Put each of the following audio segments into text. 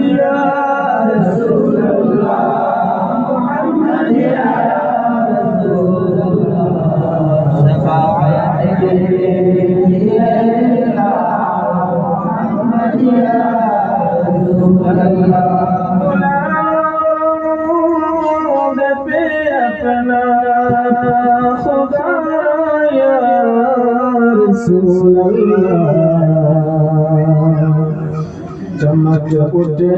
يا رسول الله محمد يا رسول الله شفاعتك لله محمد يا رسول الله अपना खुदा या रसूल अल्लाह चमक उठे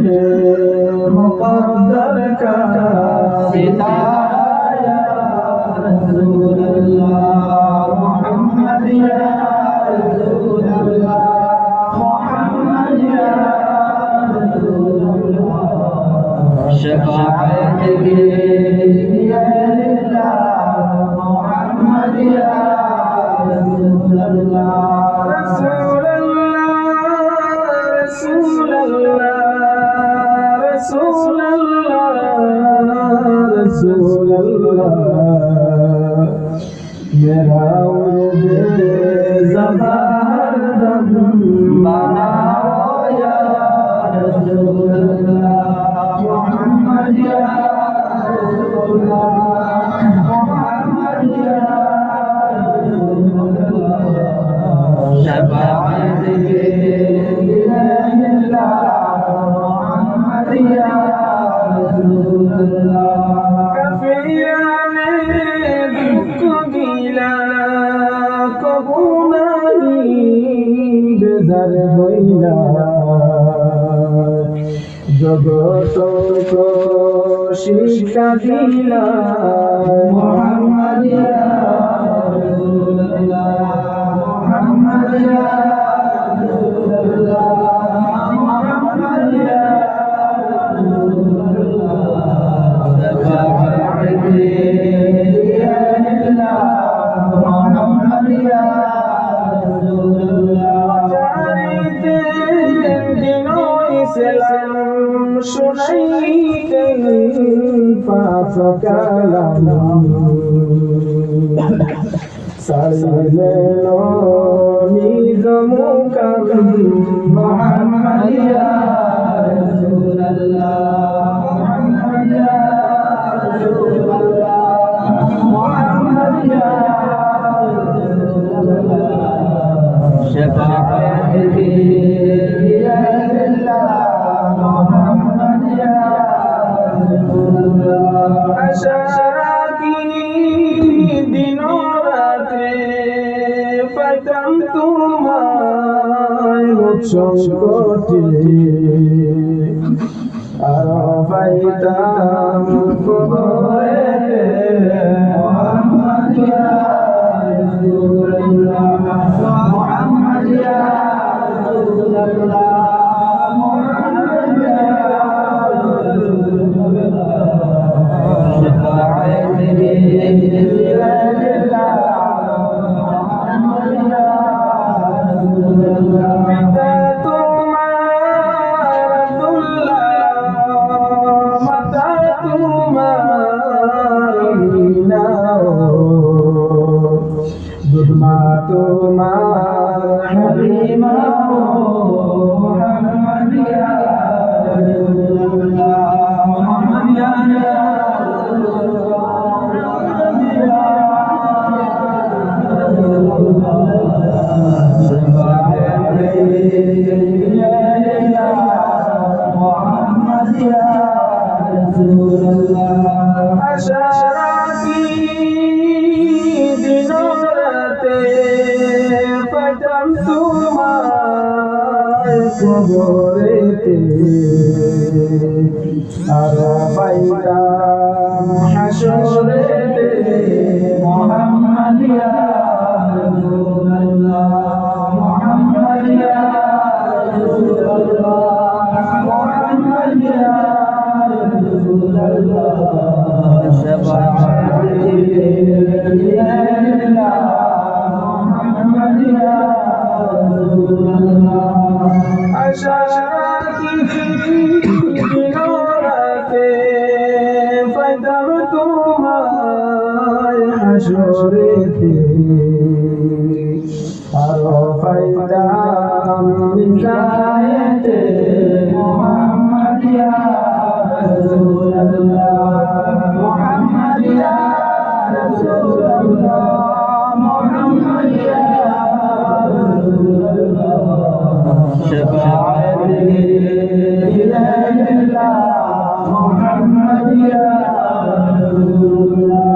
मुक़द्दर का सितारा या रसूल अल्लाह मुहम्मद या रसूल अल्लाह मुहम्मद या रसूल अल्लाह शफाअत के मेरा ज़बान बनाओ या रसूल अल्लाह मुहम्मद या रसूल अल्लाह मुहम्मद या रसूल अल्लाह शफाअत के लिल्लाह मुहम्मद या रसूल अल्लाह जगत को शिक्षा दिला मुहम्मद या रसूल अल्लाह मुहम्मद या रसूल अल्लाह मुहम्मद या रसूल अल्लाह शफाअत लिल्लाह मुहम्मद या रसूल अल्लाह শুনাইতেন পাঁচ কালাম সারিলেন নিজ মুকাম মুহাম্মদ ইয়া রাসূলুল্লাহ মুহাম্মদ ইয়া রাসূলুল্লাহ মুহাম্মদ ইয়া রাসূলুল্লাহ শাফাআত কে दिनों रातें पतम तुम्हारे मुझकोटे अरफ़ैतम कुबरे मुहम्मद या रसूल अल्लाह मुहम्मद या रसूल अल्लाह मुहम्मद या रसूल अल्लाह शफाअत तुम्हार हलीमा मुहम्मद या रसूलुल्लाह मुहम्मद या मुहम्मद या रसूलुल्लाह কবরেতে আর পাইতাম হাসরেতে মুহাম্মদ ইয়া রাসূলুল্লাহ মুহাম্মদ ইয়া রাসূলুল্লাহ মুহাম্মদ ইয়া রাসূলুল্লাহ শাফাআত লিল্লাহ মুহাম্মদ ইয়া রাসূলুল্লাহ আশাকি দিনों रातें पैदम तुम्हारे হাসরেতে আরো পাইতাম বিদায়েতে মুহাম্মদ محمد يا رسول الله